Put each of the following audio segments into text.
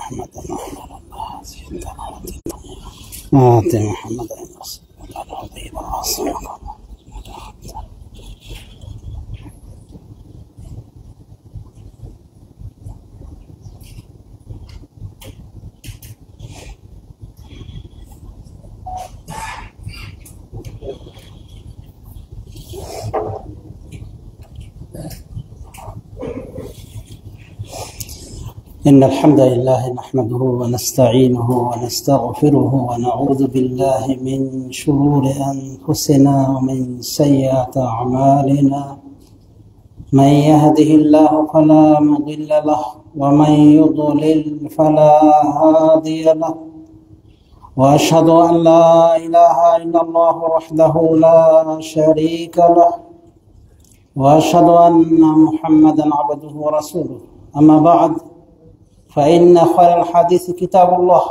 محمد آت محمد إن الحمد لله نحمده ونستعينه ونستغفره ونعوذ بالله من شرور أنفسنا ومن سيئات أعمالنا. من يهده الله فلا مضل له ومن يضلل فلا هادي له، وأشهد أن لا إله إلا الله وحده لا شريك له، وأشهد أن محمدا عبده ورسوله. أما بعد، فإن خير الحديث كتاب الله،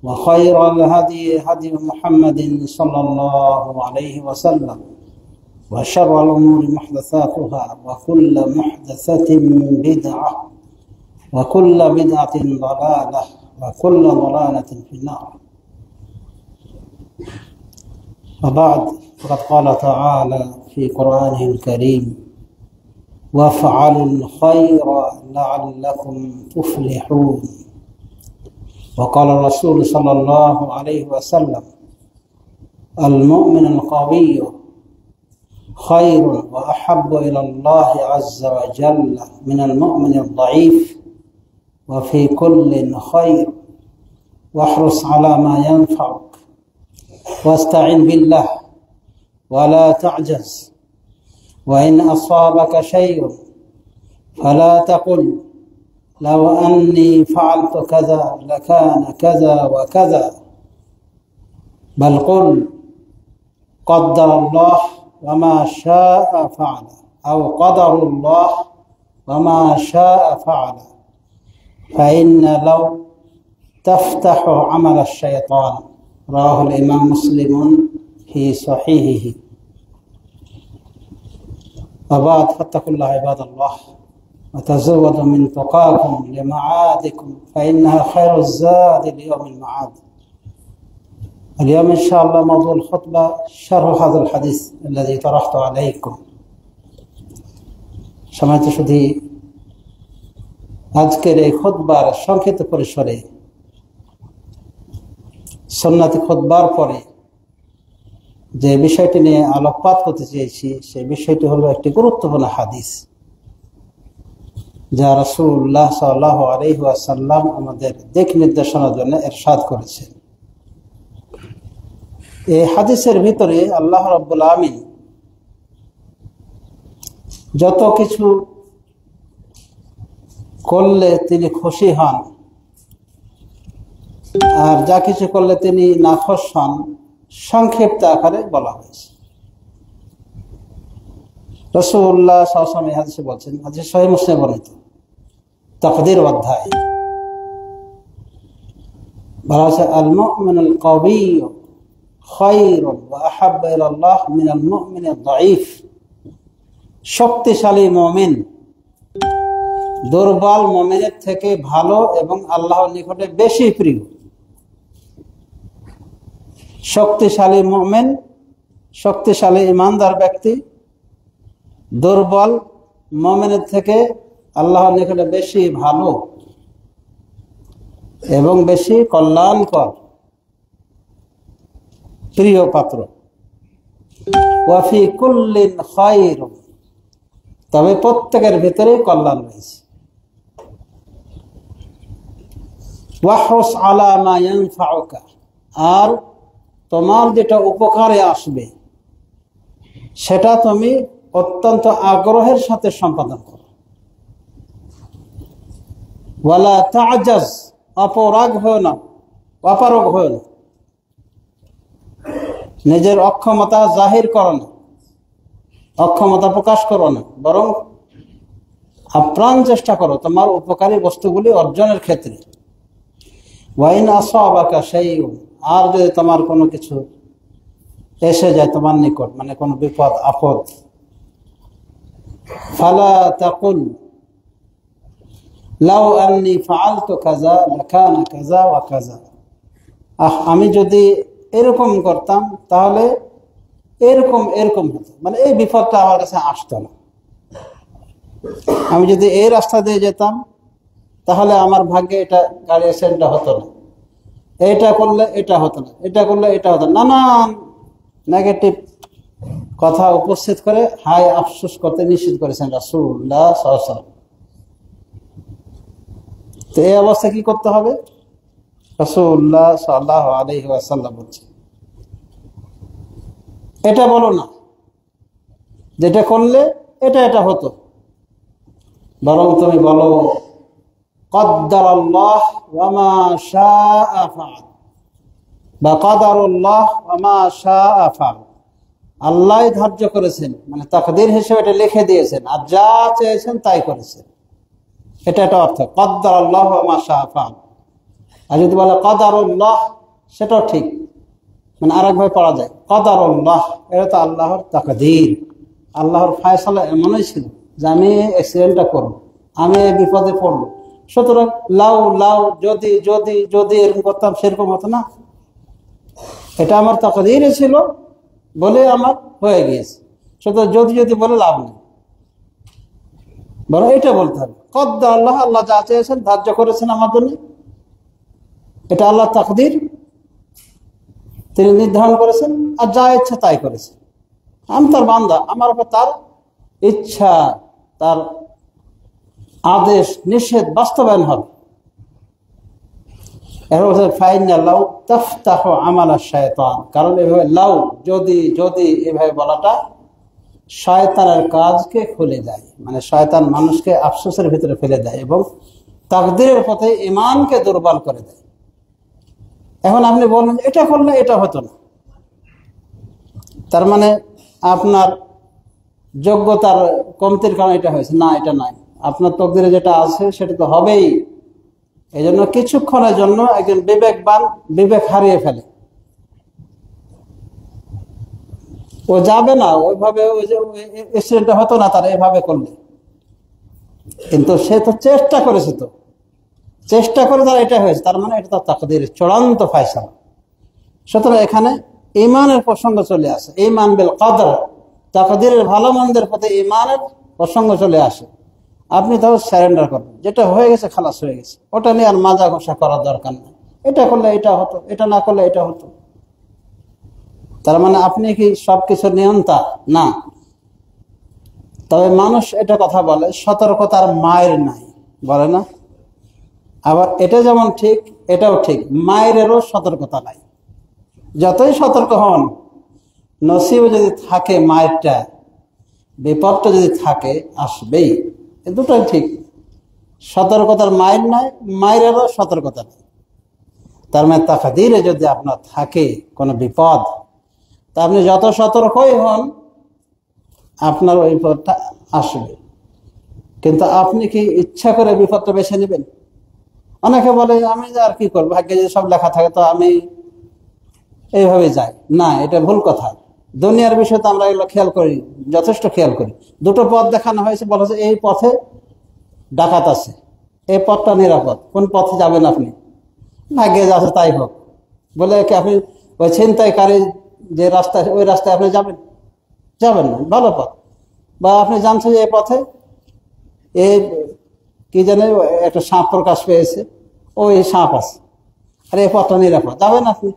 وخير الهدي هدي محمد صلى الله عليه وسلم، وشر الأمور محدثاتها، وكل محدثة بدعة، وكل بدعة ضلالة، وكل ضلالة في النار. وبعد، فقد قال تعالى في قرآنه الكريم: وافعلوا الخير لعلكم تفلحون. وقال الرسول صلى الله عليه وسلم: المؤمن القوي خير وأحب إلى الله عز وجل من المؤمن الضعيف، وفي كل خير، واحرص على ما ينفعك، واستعن بالله ولا تعجز، وإن أصابك شيء فلا تقل لو أني فعلت كذا لكان كذا وكذا، بل قل قدر الله وما شاء فعل، أو قدر الله وما شاء فعل، فإن لو تفتح عمل الشيطان. رواه الإمام مسلم في صحيحه. وبعد، فاتقوا الله عباد الله، وتزودوا من تقاكم لمعادكم، فإنها خير الزاد ليوم المعاد. اليوم إن شاء الله موضوع الخطبة شرح هذا الحديث الذي طرحت عليكم. সম্মানিত সুধী, আজকের এই খুতবার সংক্ষিপ্ত পরিসরে সুন্নতি খুতবার পরে যে বিষয়টি নিয়ে আলোকপাত করতে চেয়েছি, সেই বিষয়টি হলো একটি গুরুত্বপূর্ণ হাদিস যা রাসূলুল্লাহ সাল্লাল্লাহু আলাইহি ওয়াসাল্লাম আমাদের দিক নির্দেশনার জন্য ইরশাদ করেছেন। এই হাদিসের ভিতরে আল্লাহ রাব্বুল আমিন যত কিছু করলে তিনি খুশি হন, আর যা কিছু করলে তিনি নাখোশ হন, সংক্ষিপ্ত আকারে বলা হয়েছে। রাসূলুল্লাহ সাল্লাল্লাহু আলাইহি ওয়াসাল্লাম হাদিসে বলেছেন, হাদিস সহিহ মুসলিমে বর্ণিত, তাকদীর অধ্যায় বলা হয়েছে: আল মুমিনুল কাওয়িয়্যু খায়রুন ওয়া আহাব্বু ইলাল্লাহ মিনাল মুমিনিদ দাঈফ। শক্তিশালী মুমিন দুর্বল মুমিনের থেকে ভালো এবং আল্লাহর নিকটে বেশি প্রিয়। শক্তিশালী মুমিন, শক্তিশালী ঈমানদার ব্যক্তি দুর্বল মুমিনের থেকে আল্লাহর নিকটে বেশি ভালো এবং বেশি কল্যাণকর, প্রিয় পাত্র। ওয়া ফি কুল্লিন খায়র, তবে প্রত্যেকের ভিতরে কল্যাণ রয়েছে। ওয়াহরুস আলা মা ইয়ানফাউকা, আর তোমার যেটা উপকারে আসবে সেটা তুমি অত্যন্ত আগ্রহের সাথে সম্পাদন করো। ওয়ালা তা'জাজ, অপরাগ হয় না, অপারগ হয় না, নিজের অক্ষমতা জাহির করো না, অক্ষমতা প্রকাশ করো না, বরং আপ্রাণ চেষ্টা করো তোমার উপকারী বস্তুগুলি অর্জনের ক্ষেত্রে। ওয়াইন আসাবাকা শাইউন, আর যদি তোমার কোনো কিছু এসে যায় তোমার নিকট, মানে কোনো বিপদ আপদ, ফালা তাকুল লাউ আন্নী ফাআলতু কাযা লাকানা কাযা ওয়া কাযা, আমি যদি এরকম করতাম তাহলে এরকম এরকম হতো, মানে এই বিপদটা আমার কাছে আসতো না। আমি যদি এই রাস্তা দিয়ে যেতাম তাহলে আমার ভাগ্যে এটা গাড়ি অ্যাক্সিডেন্টটা হতো না, এটা করলে এটা হতো না, এটা করলে এটা হতো না। নানান নেগেটিভ কথা উপস্থিত করে হাই আফসোস করতে নিষেধ করেছেন রাসূলুল্লাহ সাল্লাল্লাহু আলাইহি ওয়াসাল্লাম। তো এই অবস্থা কি করতে হবে? রাসূলুল্লাহ সাল্লাল্লাহু আলাইহি ওয়াসাল্লাম বলছেন, এটা বলো না যেটা করলে এটা এটা হতো, বরং তুমি বলো কদ্দারাল্লাহ ওয়া মা শাআ ফাআল, বা কদারুল্লাহ ওয়া মা শাআ ফাআল, আল্লাহ ধার্য করেছেন, মানে তাকদীর হিসেবে এটা লিখে দিয়েছেন, আর যা চেয়েছেন তাই করেছেন, এটা একটা অর্থ কদ্দারাল্লাহ ওয়া মা শাআ ফাআল। আর যদি বলে কদারুল্লাহ, সেটাও ঠিক, মানে আরেকভাবে পড়া যায় কদারুল্লাহ, এটা তো আল্লাহর তাকদীর, আল্লাহর ফায়সালা এমনই ছিল যে আমি অ্যাক্সিডেন্টটা করবো, আমি বিপদে পড়বো, সুতরাং লাউ লাউ যদি যদি যদি এরকম করতাম সেরকম হতো না, এটা আমার তাকদীরে ছিল বলে আমার হয়ে গিয়েছে। সুতরাং যদি যদি বলে লাভ নেই, বরং এটা বলতে হবে কদ্দার আল্লাহ, আল্লাহ যা চেয়েছেন ধার্য করেছেন আমার জন্য, এটা আল্লাহ তাকদীর, তিনি নির্ধারণ করেছেন, আর যা ইচ্ছা তাই করেছেন। আমি তার বান্দা, আমার উপর তার ইচ্ছা, তার আদেশ নিষেধ বাস্তবায়ন হবে। কারণ এভাবে লাউ যদি যদি এভাবে বলাটা শয়তানের কাজকে খুলে দেয়, মানে শয়তান মানুষকে আফসোসের ভিতরে ফেলে দেয় এবং তাকদীরের পথে ঈমানকে দুর্বল করে দেয়। এখন আপনি বললেন এটা করলে এটা হতো না, তার মানে আপনার যোগ্যতার কমতির কারণে এটা হয়েছে না, এটা নাই, আপনার তকদিরে যেটা আছে সেটা তো হবেই। এই জন্য কিছুক্ষণের জন্য একজন বিবেকবান বিবেক হারিয়ে ফেলে, ও যাবে না ওইভাবে, ওই যে অ্যাক্সিডেন্টটা হতো না তার এভাবে করলে, কিন্তু সে তো চেষ্টা করেছে, তো চেষ্টা করে তার এটা হয়েছে, তার মানে এটা তার তাকদীর চূড়ান্ত ফায়সালা। সুতরাং এখানে ঈমানের প্রসঙ্গ চলে আসে, ঈমান বিল কদর, তাকদীরের ভালো মন্দের প্রতি ঈমানের প্রসঙ্গ চলে আসে। আপনি তাও সারেন্ডার করবেন, যেটা হয়ে গেছে খালাস হয়ে গেছে, ওটা নিয়ে আর মাজা ঘষা করার দরকার নেই, এটা করলে এটা হতো, এটা না করলে এটা হতো। তার মানে আপনি কি সবকিছুর নিয়ন্তা? না। তবে মানুষ এটা কথা বলে সতর্কতার মায়ের নাই, বলে না? আবার এটা যেমন ঠিক এটাও ঠিক, মায়েরও সতর্কতা নাই। যতই সতর্ক হন, নসিব যদি থাকে মায়েরটা, বিপদটা যদি থাকে আসবেই, এ দুটোই ঠিক। সতর্কতার মায়ের নাই, মায়েরও সতর্কতা নেই। তার মানে তাকদীরে যদি আপনার থাকে কোনো বিপদ, তা আপনি যত সতর্কই হন আপনার ওই বিপদটা আসবে। কিন্তু আপনি কি ইচ্ছা করে বিপদটা বেছে নেবেন? অনেকে বলে আমি আর কি করবো, ভাগ্যে যদি সব লেখা থাকে তো আমি এইভাবে যাই। না, এটা ভুল কথা। দুনিয়ার বিষয়ে তো আমরা এগুলো খেয়াল করি, যথেষ্ট খেয়াল করি। দুটো পথ দেখানো হয়েছে, বলা হয়েছে এই পথে ডাকাত আছে, এই পথটা নিরাপদ, কোন পথে যাবেন আপনি? ভাগ্যে যা আছে তাই হোক বলে কি আপনি ওই ছিনতাইকারী যে রাস্তা, ওই রাস্তায় আপনি যাবেন? যাবেন না, ভালো পথ। বা আপনি জানছেন যে এই পথে এই কি জানে একটা সাপ প্রকাশ পেয়েছে, ওই সাপ আছে, আর এই পথটা নিরাপদ, যাবেন আপনি?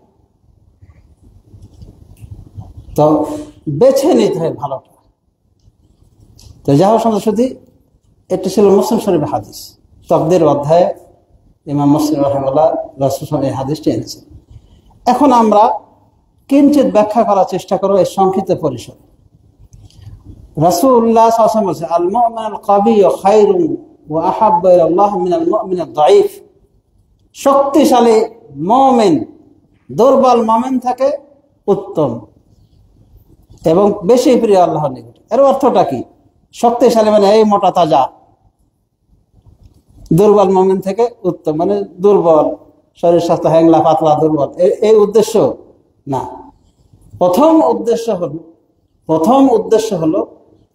তো বেছে নিতে হয় ভালোটা। তো যা হোক শুধু এটা ছিল মুসলিম শরীফের হাদিস, তাকদীর অধ্যায়ে ইমাম মুসলিম রাহিমাহুল্লাহ রাসূল এই হাদিসটি এনেছেন। এখন আমরা কিঞ্চিত ব্যাখ্যা করার চেষ্টা করব এই সংক্ষিপ্ত পরিসরে। রাসূলুল্লাহ সাল্লাল্লাহু আলাইহি ওয়াসাল্লাম বলেছেন, আল মুমিনুল কাবিয়্যু খায়রুন ওয়া আহাব্বু ইলাল্লাহ মিনাল মুমিনিদ দাঈফ। শক্তিশালী মুমিন দুর্বল মুমিন থেকে উত্তম এবং বেশি প্রিয় আল্লাহর নিকট। এর অর্থটা কি? শক্তিশালী মানে এই মোটা তাজা, দুর্বল মুমিন থেকে উত্তম মানে দুর্বল, শরীর স্বাস্থ্য হ্যাংলা পাতলা দুর্বল, এই উদ্দেশ্য না। প্রথম উদ্দেশ্য হলো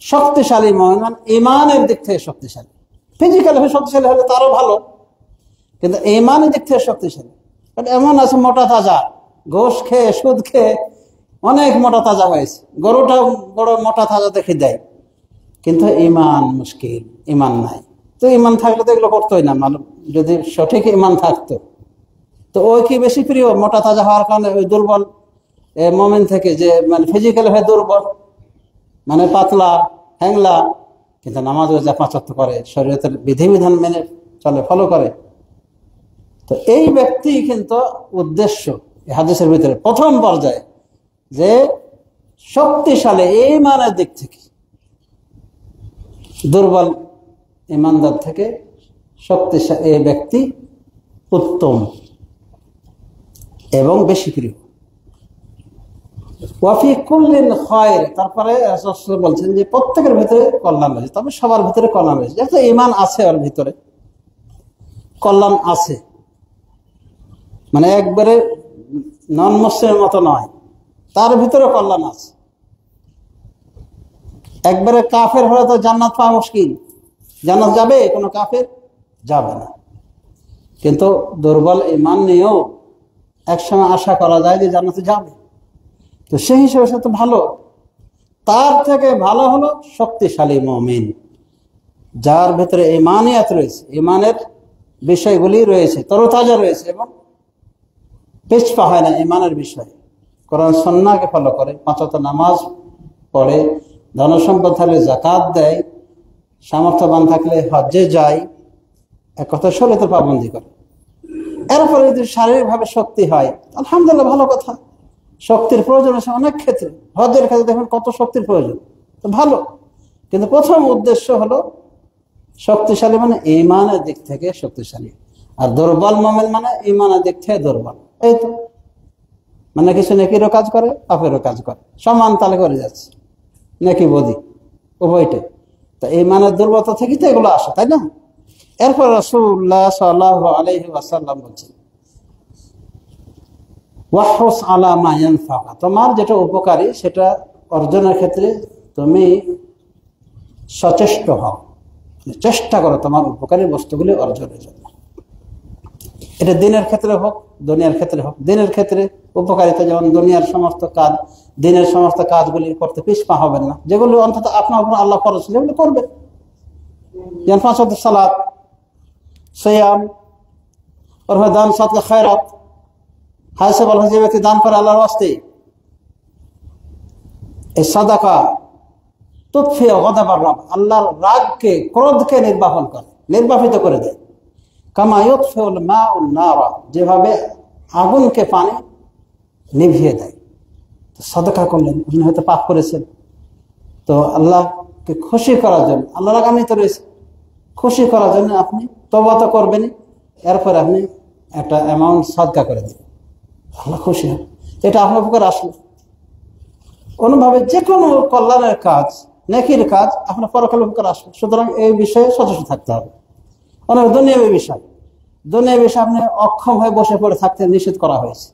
শক্তিশালী মুমিন ঈমানের দিক থেকে শক্তিশালী। ফিজিক্যালি শক্তিশালী হলে তারও ভালো, কিন্তু ইমানের দিক থেকে শক্তিশালী। এমন আছে মোটা তাজা, ঘোষ খেয়ে সুদ খেয়ে অনেক মোটা তাজা হয়েছে, গরুটা বড় মোটা তাজা দেখে দেয়, কিন্তু ইমান মুশকিল, ইমান নাই। তো ইমান থাকলে তো এগুলো করতোই না, মানে যদি সঠিক ইমান থাকতো। তো ওই কি বেশি প্রিয় মোটা তাজা হওয়ার কারণে ওই দুর্বল মোমেন থেকে, যে মানে ফিজিক্যালি হয়ে দুর্বল, মানে পাতলা হ্যাংলা, কিন্তু নামাজ যা 5 ওয়াক্ত করে, শরীয়তের বিধিবিধান মেনে চলে, ফলো করে। তো এই ব্যক্তি কিন্তু উদ্দেশ্য হাদিসের ভিতরে প্রথম পর্যায়ে যে শক্তিশালী ইমানের দিক থেকে, দুর্বল ইমানদার থেকে শক্তিশালী এই ব্যক্তি উত্তম এবং বেশি প্রিয়। ওয়াফি কুল্লিন খায়র, তারপরে রাসূল বলছেন যে প্রত্যেকের ভিতরে কল্যাণ রয়েছে, তবে সবার ভিতরে কল্যাণ রয়েছে। যেহেতু ঈমান আছে, ওর ভিতরে কল্যাণ আছে, মানে একবারে নন মুসলিমের মতো নয়, তার ভিতরে কল্যাণ আছে। একবারে কাফের হলে তো জান্নাত পাওয়া মুশকিল, জান্নাত যাবে কোনো কাফের? যাবে না। কিন্তু দুর্বল ঈমান নিয়েও একসময় আশা করা যায় যে জান্নাতে যাবে, তো সেই হিসেবে সে তো ভালো। তার থেকে ভালো হলো শক্তিশালী মুমিন, যার ভেতরে ঈমানিয়াত রয়েছে, ঈমানের বিষয়গুলি রয়েছে, তরতাজা রয়েছে এবং পিছপা হয় না ঈমানের বিষয়, কোরআন সুন্নাহকে ফলো করে, 5 ওয়াক্ত নামাজ পড়ে, ধনসম্পদ থাকলে যাকাত দেয়, সামর্থ্যবান থাকলে হজ্জে যায়, এক কথা শরীয়তের পাবন্দি করে। এরপরে যদি শারীরিকভাবে শক্তি হয়, আলহামদুলিল্লাহ, ভালো কথা। শক্তির প্রয়োজন আছে অনেক ক্ষেত্রে, হজ্জের ক্ষেত্রে দেখুন কত শক্তির প্রয়োজন, তো ভালো। কিন্তু প্রথম উদ্দেশ্য হলো শক্তিশালী, মানে ঈমানের দিক থেকে শক্তিশালী। আর দুর্বল মুমিন মানে ঈমানের দিক থেকে দুর্বল। এই তো, মানে কিছু নেকিরও কাজ করে, পাপেরও কাজ করে, সমান তালে করে যাচ্ছে, নেকি বদি উভয়টাই। তো ঈমানের দুর্বলতা থেকে তো এগুলো আসে, তাই না? এরপর রাসূলুল্লাহ সাল্লাল্লাহু আলাইহি ওয়াসাল্লাম বলছেন, ওয়াহরুস আলা মা ইয়ানফাকা, তোমার যেটা উপকারী সেটা অর্জনের ক্ষেত্রে তুমি সচেষ্ট হও, চেষ্টা করো তোমার উপকারী বস্তুগুলি অর্জনের জন্য। এটা দিনের ক্ষেত্রে হোক, দুনিয়ার ক্ষেত্রে হোক। দিনের ক্ষেত্রে উপকারিতা, যেমন দুনিয়ার সমস্ত কাজ, দিনের সমস্ত কাজগুলি করতে পিছপা হবেন না, যেগুলো অন্তত আপনার উপর আল্লাহ ফরজ যেগুলো করবেন, যেমন 5 ওয়াক্ত সালাত, সিয়াম, ওর দান, সাদকা, খায়রাত। হাদিসে বলা হয়েছে যে ব্যক্তি দান করে আল্লাহর ওয়াস্তে, এই সাদাকা তুতফি গদাবার রব, আল্লাহর রাগকে, ক্রোধকে নির্বাপিত করে দেয়। কামা ইউতফিউল মাউন নারা, যেভাবে আগুনকে পানি নিভিয়ে দেয়। তো সাদাকা করলেন, আপনি হয়তো পাপ করেছেন, তো আল্লাহকে খুশি করার জন্য, আল্লাহ রাগান্বিত রয়েছে, খুশি করার জন্য আপনি তওবা তো করবেনই, এরপরে আপনি একটা অ্যামাউন্ট সাদকা করে দেবেন, আল্লাহ খুশি হবে। এটা আপনার উপকার আসলো। অনুভাবে যে কোনো কল্যাণের কাজ, নেকির কাজ আপনার পরকালে উপকার আসবে। সুতরাং এই বিষয়ে সচেতন থাকতে হবে। অনেক দুনিয়াবী বিষয় আপনি অক্ষম হয়ে বসে পড়ে থাকতে নিষেধ করা হয়েছে।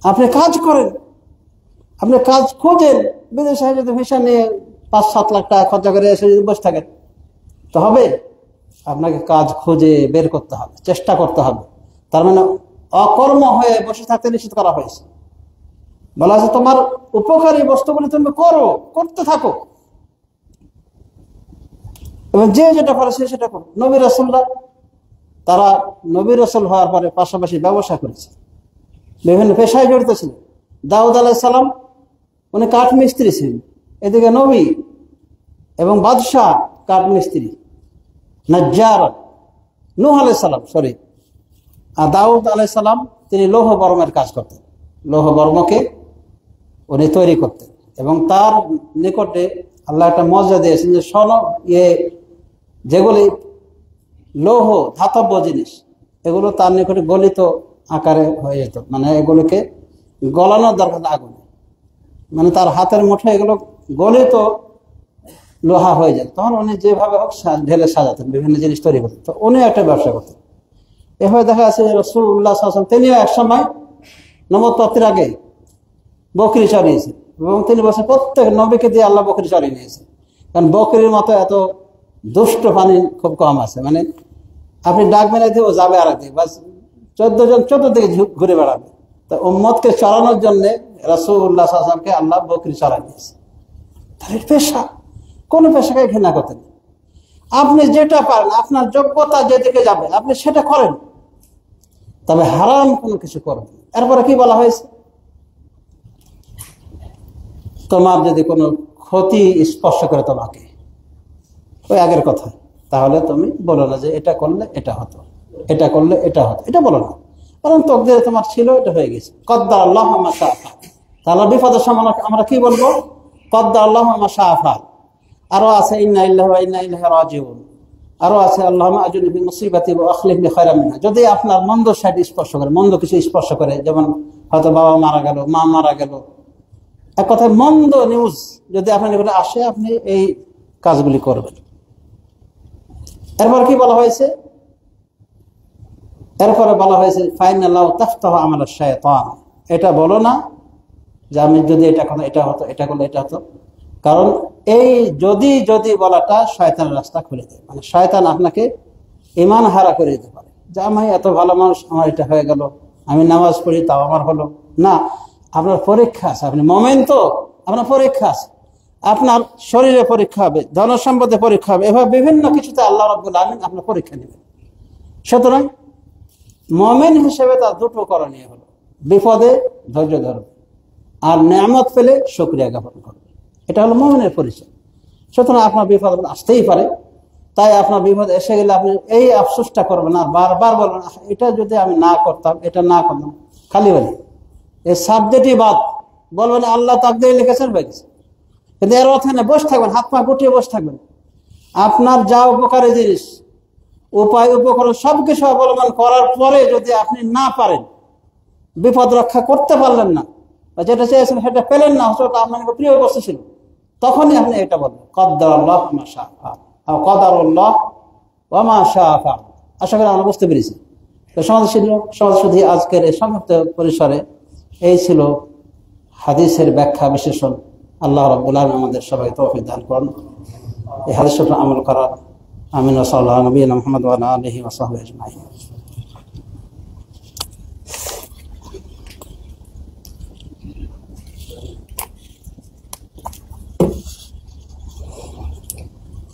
আপনি কাজ করেন, আপনি কাজ খোঁজেন, বিদেশে যদি ভিসা নিয়ে 5-7 লাখ টাকা খরচা করে এসে যদি বসে থাকেন তো হবে? আপনাকে কাজ খুঁজে বের করতে হবে, চেষ্টা করতে হবে। তার মানে অকর্ম হয়ে বসে থাকতে নিষেধ করা হয়েছে। বলা আছে তোমার উপকারী বস্তুগুলি তুমি করতে থাকো, এবং যে যেটা করে সে সেটা করো। নবী রাসূলরা, তারা নবী রাসূল হওয়ার পরে পাশাপাশি ব্যবসা করেছে, বিভিন্ন পেশায় জড়িত ছিলেন। দাউদ আলাইহিস সালাম উনি কাঠ মিস্ত্রি ছিলেন, এদিকে নবী এবং বাদশাহ কাঠ মিস্ত্রি, নাজ্জার। নূহ আলাইহিস সালাম, আর দাউদ আলাইহিস সালাম তিনি লৌহ বর্মের কাজ করতেন, লৌহ বর্মকে উনি তৈরি করতেন, এবং তার নিকটে আল্লাহ একটা মর্যাদা দিয়েছেন যে যেগুলি লৌহ ধাতব্য জিনিস, এগুলো তার নিকটে গলিত আকারে হয়ে যেত, মানে এগুলোকে গলানোর দরকার আগুন, মানে তার হাতের মুঠো এগুলো গলিত লোহা হয়ে যেত। তখন উনি যেভাবে হোক ঢেলে সাজাতেন, বিভিন্ন জিনিস তৈরি করতেন। তো উনি একটা ব্যবসা করতেন। এভাবে দেখা যাচ্ছে যে রাসূলুল্লাহ সাল্লাল্লাহু আলাইহি ওয়াসাল্লাম তিনিও একসময় নবুয়তের আগে বকরি চড়িয়েছেন, এবং তিনি বলছেন প্রত্যেক নবীকে দিয়ে আল্লাহ বকরি চড়িয়ে নিয়েছেন, কারণ বকরির মতো এত দুষ্ট প্রাণী খুব কম আছে, মানে আপনি ডাক মেলাইতে ও যাবে আর দিকে, বাস 14 জন 14 দিকে ঘুরে বেড়াবে। তো উম্মতকে চড়ানোর জন্য রাসূলুল্লাহ সাল্লাল্লাহু আলাইহি ওয়াসাল্লামকে আল্লাহ বকরি চড়াই দিয়েছে। তাহলে পেশা, কোন পেশাকে ঘৃণা করতেন? আপনি যেটা পারেন, আপনার যোগ্যতা যেদিকে যাবে আপনি সেটা করেন, তবে হারাম কোনো কিছু করবেন। এরপরে কি বলা হয়েছে? তোমার যদি কোনো ক্ষতি স্পর্শ করে তোমাকে, ওই আগের কথা, তাহলে তুমি বলো না যে এটা করলে এটা হতো, এটা করলে এটা হতো, এটা বলো না, কারণ তকদিরে তোমার ছিল, এটা হয়ে গেছে। কদ্দার আল্লাহ মা শাআ ফাআল। তাহলে বিপদের সময় আমরা কি বলবো? কদ্দার আল্লাহ মা শাআ ফাআল। আরো আছে ইন্না লিল্লাহি ওয়া ইন্না ইলাইহি রাজিউন। আরো আছে আল্লাহুম্মা আজুরনি ফি মুসিবাতি ওয়া আখলিফ লি খায়রাম মিনহা। যদি আপনার মন্দ সাইড স্পর্শ করে, মন্দ কিছু স্পর্শ করে, যেমন হয়তো বাবা মারা গেল, মা মারা গেল, এক কথায় মন্দ নিউজ যদি আপনার নিকটে আসে, আপনি এই কাজগুলি করবেন। এরপর কি বলা হয়েছে? এরপরে বলা হয়েছে ফাইনাল্লাহু তাফতাহু আমাল শাইতান। এটা বলো না যে আমি যদি এটা করলে এটা হতো, এটা করলে এটা হতো, কারণ এই যদি যদি বলাটা শয়তানের রাস্তা খুলে দেয়। মানে শয়তান আপনাকে ঈমান হারা করে দিতে পারে, যে আমি এত ভালো মানুষ, আমার এটা হয়ে গেল, আমি নামাজ পড়ি তাও আমার হলো না। আপনার পরীক্ষা আছে, আপনি মুমিন তো, আপনার পরীক্ষা আছে, আপনার শরীরে পরীক্ষা হবে, ধন সম্পদে পরীক্ষা হবে, এভাবে বিভিন্ন কিছুতে আল্লাহ রাব্বুল আমিন আপনার পরীক্ষা নেবেন। সুতরাং মুমিন হিসেবে তার দুটো করণীয় হলো, বিপদে ধৈর্য ধরবে আর নেয়ামত পেলে শুকরিয়া জ্ঞাপন করবে। এটা হলো মুমিনের পরিচয়। সুতরাং আপনার বিপদ আসতেই পারে, তাই আপনার বিপদ এসে গেলে আপনি এই আফসোসটা করবেন না, বারবার বলবেন এটা যদি আমি না করতাম, এটা না করতাম, খালি বলি এই সাবজেক্টই বাদ, বলবেন আল্লাহ তাকদীরে লিখেছেন হয়ে গেছে। কিন্তু এর অর্থ না বসে থাকবেন, হাত পা গুটিয়ে বসে থাকবেন। আপনার যা উপকারী জিনিস, উপায় উপকরণ সবকিছু অবলম্বন করার পরে যদি আপনি না পারেন, বিপদ রক্ষা করতে পারলেন না, বা যেটা চেয়েছেন সেটা পেলেন না, সেটা আপনার প্রিয় বস্তু ছিল, তখনই আপনি এটা বলবেন কদ্দারাল্লাহ মা শাআ ফাআল, কদারুল্লাহ ওয়া মা শাআ ফাআল। আশা করি আমরা বুঝতে পেরেছি। তো সমাজ শুধু আজকের এই সংক্ষিপ্ত পরিসরে এই ছিল হাদিসের ব্যাখ্যা বিশ্লেষণ। আল্লাহ রাব্বুল আলামিন আমাদের সবাইকে তৌফিক দান করুন এই হাদিসের উপর আমল করার। আমিন। ওয়া সাল্লাল্লাহু আলা নবিয়িনা মুহাম্মদ ওয়া আলা আলিহি ওয়া সাহবিহি আজমাইন।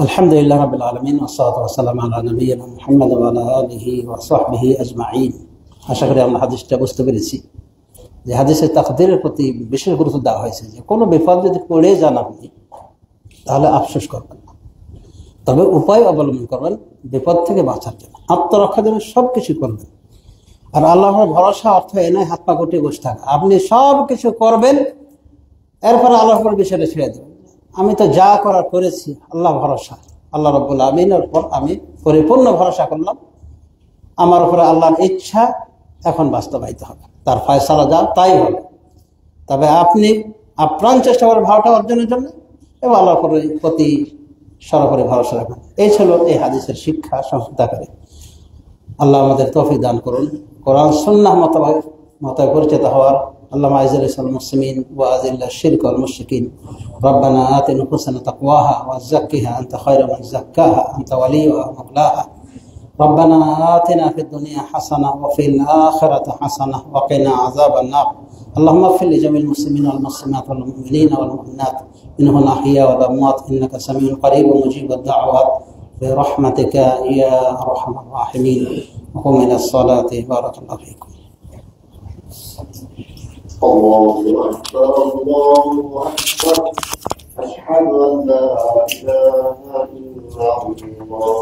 আলহামদুলিল্লাহ রাব্বিল আলামিন ওয়া সাল্লাতু ওয়া সালামু আলা নবিয়িনা মুহাম্মদ ওয়া আলা আলিহি ওয়া সাহবিহি আজমাইন। আশা করি আমরা হাদিসটা বুঝতে পেরেছি যে হাদিসের তাকদীরের প্রতি বিশেষ গুরুত্ব দেওয়া হয়েছে, যে কোনো বিপদ যদি পড়ে যান আপনি, তাহলে আফসোস করবেন না, তবে উপায় অবলম্বন করবেন বিপদ থেকে বাঁচার জন্য, আত্মরক্ষার জন্য সবকিছু করবেন। আর আল্লাহর ভরসা অর্থ এ নয় হাত পা গুটিয়ে বসে থাকা। আপনি সব কিছু করবেন, এরপরে আল্লাহর উপর বিষয়টা ছেড়ে দেবেন। আমি তো যা করার করেছি, আল্লাহ ভরসা, আল্লাহ রাব্বুল আমিনের উপর আমি পরিপূর্ণ ভরসা করলাম, আমার উপরে আল্লাহর ইচ্ছা এখন বাস্তবায়িত হবে, তার ফয়সালা যা তাই হবে। তবে আপনি আপ্রাণ চেষ্টা করেন ভাওটা অর্জনের জন্য এবং আল্লাহর প্রতি সরাসরি ভরসা রাখবেন। এই ছিল এই হাদিসের শিক্ষা সংক্ষিপ্ত আকারে। আল্লাহ আমাদের তৌফিক দান করুন কোরআন সুন্নাহ মতো পরিচিত হওয়ার। اللهم اعز الاسلام والمسلمين واذل الشرك والمشركين ربنا آت نفوسنا تقواها وزكها انت خير من زكاها انت وليها ومولاها ربنا آتنا في الدنيا حسنة وفي الآخرة حسنة وقنا عذاب النار اللهم اغفر لجميع المسلمين والمسلمات والمؤمنين والمؤمنات منهم الأحياء والأموات إنك سميع قريب ومجيب الدعوات برحمتك يا أرحم الراحمين. وقم إلى الصلاة. بارك الله فيكم. الله أكبر الله أكبر أشهد أن لا إله إلا الله